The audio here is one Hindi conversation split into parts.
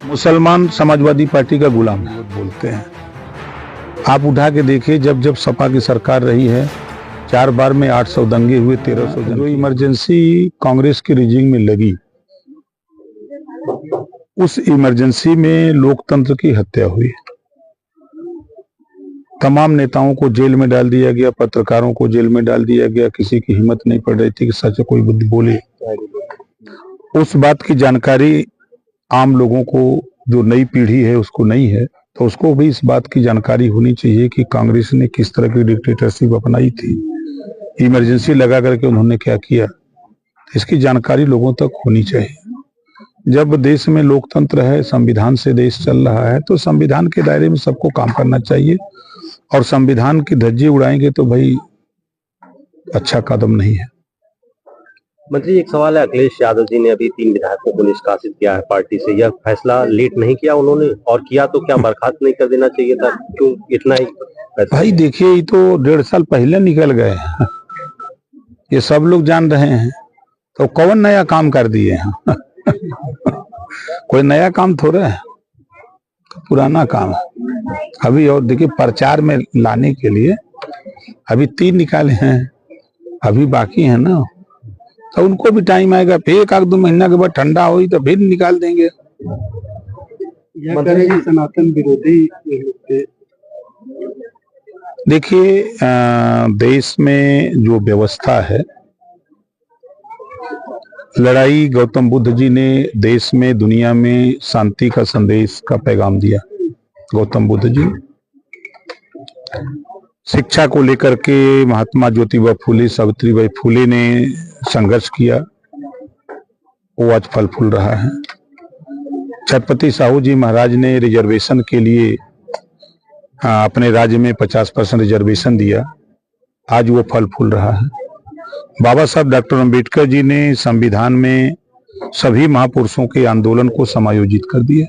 मुसलमान समाजवादी पार्टी का गुलाम है बोलते हैं। आप उठा के देखिए, जब जब सपा की सरकार रही है 4 बार में 800 दंगे हुए, 1300 जन। जो इमरजेंसी कांग्रेस की रिजिंग में लगी, उस इमरजेंसी में लोकतंत्र की हत्या हुई। तमाम नेताओं को जेल में डाल दिया गया, पत्रकारों को जेल में डाल दिया गया। किसी की हिम्मत नहीं पड़ रही थी कि सच कोई बुद्धि बोले। उस बात की जानकारी आम लोगों को, जो नई पीढ़ी है उसको नहीं है, तो उसको भी इस बात की जानकारी होनी चाहिए कि कांग्रेस ने किस तरह की डिक्टेटरशिप अपनाई थी, इमरजेंसी लगा करके उन्होंने क्या किया। इसकी जानकारी लोगों तक होनी चाहिए। जब देश में लोकतंत्र है, संविधान से देश चल रहा है, तो संविधान के दायरे में सबको काम करना चाहिए। और संविधान की धज्जी उड़ाएंगे तो भाई अच्छा कदम नहीं है। मंत्री, एक सवाल है। अखिलेश यादव जी ने अभी 3 विधायकों को निष्कासित किया है पार्टी से। यह फैसला लेट नहीं किया उन्होंने, और किया तो क्या बर्खास्त नहीं कर देना चाहिए था? क्यों इतना ही? भाई देखिए, ये तो 1.5 साल पहले निकल गए हैं, ये सब लोग जान रहे हैं। तो कौन नया काम कर दिए हैं? कोई नया काम थोड़ा है, पुराना काम है अभी। और देखिए, प्रचार में लाने के लिए अभी 3 निकाले हैं, अभी बाकी है ना, तो उनको भी टाइम आएगा। फिर 1-2 महीना के बाद ठंडा हुई तो फिर निकाल देंगे। सनातन विरोधी। देखिए, देश में जो व्यवस्था है, लड़ाई, गौतम बुद्ध जी ने देश में, दुनिया में शांति का संदेश का पैगाम दिया। गौतम बुद्ध जी शिक्षा को लेकर के महात्मा ज्योतिबा फूले, सावित्रीबाई फूले ने संघर्ष किया, वो आज फल फूल रहा है। छत्रपति साहू जी महाराज ने रिजर्वेशन के लिए अपने राज्य में 50% रिजर्वेशन दिया, आज वो फल फूल रहा है। बाबा साहब डॉक्टर अम्बेडकर जी ने संविधान में सभी महापुरुषों के आंदोलन को समायोजित कर दिया।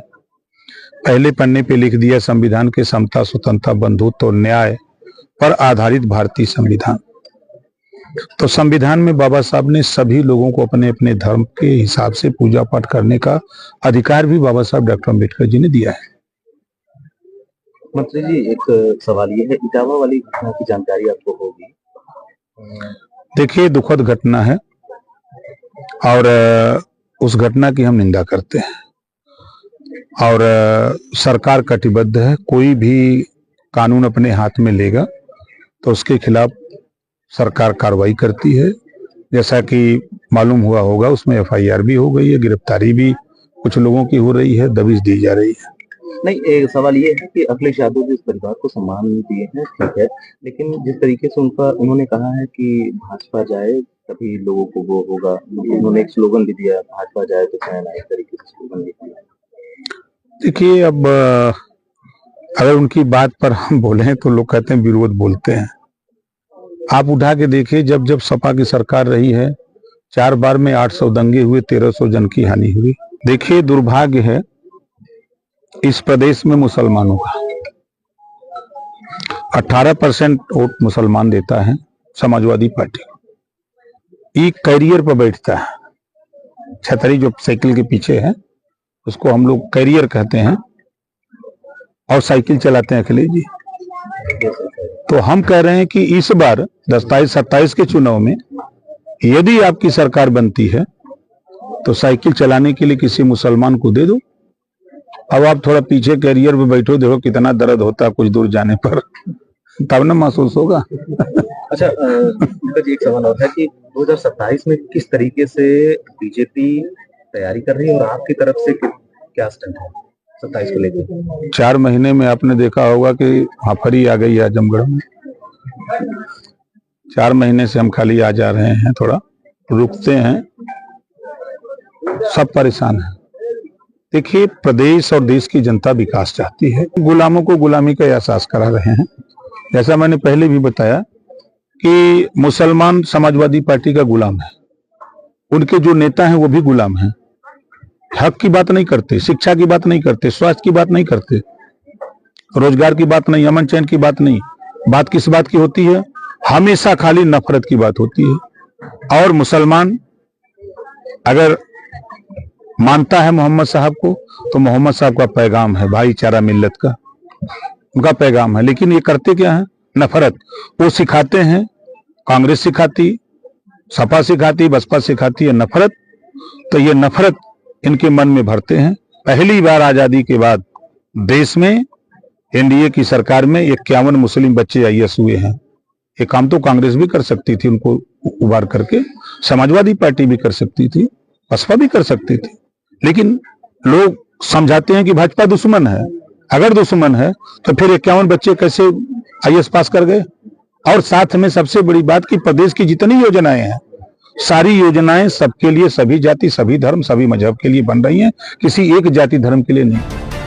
पहले पन्ने पे लिख दिया, संविधान के समता, स्वतंत्रता, बंधुत्व और न्याय पर आधारित भारतीय संविधान। तो संविधान में बाबा साहब ने सभी लोगों को अपने अपने धर्म के हिसाब से पूजा पाठ करने का अधिकार भी बाबा साहब डॉक्टर अम्बेडकर जी ने दिया है। मंत्री जी, एक सवाल ये है, इटावा वाली घटना की जानकारी आपको होगी? देखिए, दुखद घटना है और उस घटना की हम निंदा करते हैं, और सरकार कटिबद्ध है। कोई भी कानून अपने हाथ में लेगा तो उसके खिलाफ सरकार कार्रवाई करती है। जैसा कि मालूम हुआ होगा, उसमें FIR भी हो गई है, गिरफ्तारी भी कुछ लोगों की हो रही है, दबिश दी जा रही है। नहीं, एक सवाल ये है कि अखिलेश यादव जी इस परिवार को सम्मान दिए हैं, ठीक है, लेकिन जिस तरीके से उन्होंने कहा है कि भाजपा जाए तभी लोगों को वो होगा, उन्होंने एक स्लोगन भी दिया, भाजपा जाए तो चैन आए, इस तरीके से स्लोगन भी दिया। देखिए, अब अगर उनकी बात पर हम बोले तो लोग कहते हैं विरोध बोलते हैं। आप उठा के देखिए, जब जब सपा की सरकार रही है 4 बार में 800 दंगे हुए, 1300 जन की हानि हुई। देखिए, दुर्भाग्य है इस प्रदेश में मुसलमानों का 18% वोट मुसलमान देता है समाजवादी पार्टी को। एक कैरियर पर बैठता है, छतरी जो साइकिल के पीछे है उसको हम लोग कैरियर कहते हैं, और साइकिल चलाते हैं अखिलेश जी। तो हम कह रहे हैं कि इस बार 27-27 के चुनाव में यदि आपकी सरकार बनती है तो साइकिल चलाने के लिए किसी मुसलमान को दे दो। अब आप थोड़ा पीछे कैरियर पे बैठो, देखो कितना दर्द होता है कुछ दूर जाने पर, तब ना महसूस होगा। अच्छा, एक सवाल और है कि 2027 में किस तरीके से बीजेपी तैयारी कर रही है, और आपकी तरफ से क्या स्टैंड है 27 को लेकर? 4 महीने में आपने देखा होगा कि हाफरी आ गई है आजमगढ़ में। 4 महीने से हम खाली आ जा रहे हैं, थोड़ा रुकते हैं, सब परेशान है। देखिए, प्रदेश और देश की जनता विकास चाहती है, गुलामों को गुलामी का एहसास करा रहे हैं। जैसा मैंने पहले भी बताया कि मुसलमान समाजवादी पार्टी का गुलाम है, उनके जो नेता हैं वो भी गुलाम हैं। हक की बात नहीं करते, शिक्षा की बात नहीं करते, स्वास्थ्य की बात नहीं करते, रोजगार की बात नहीं, अमन चैन की बात नहीं। बात किस बात की होती है? हमेशा खाली नफरत की बात होती है। और मुसलमान अगर मानता है मोहम्मद साहब को, तो मोहम्मद साहब का पैगाम है भाईचारा मिल्लत का, उनका पैगाम है। लेकिन ये करते क्या है? नफरत। वो सिखाते हैं, कांग्रेस सिखाती, सपा सिखाती, बसपा सिखाती है नफरत। तो ये नफरत इनके मन में भरते हैं। पहली बार आजादी के बाद देश में एनडीए की सरकार में 51 मुस्लिम बच्चे आईएएस हुए हैं। ये काम तो कांग्रेस भी कर सकती थी, उनको उबार करके, समाजवादी पार्टी भी कर सकती थी, बसपा भी कर सकती थी। लेकिन लोग समझाते हैं कि भाजपा दुश्मन है। अगर दुश्मन है तो फिर 51 बच्चे कैसे आईएएस पास कर गए? और साथ में सबसे बड़ी बात कि प्रदेश की जितनी योजनाएं हैं, सारी योजनाएं सबके लिए, सभी जाति, सभी धर्म, सभी मजहब के लिए बन रही हैं, किसी एक जाति धर्म के लिए नहीं।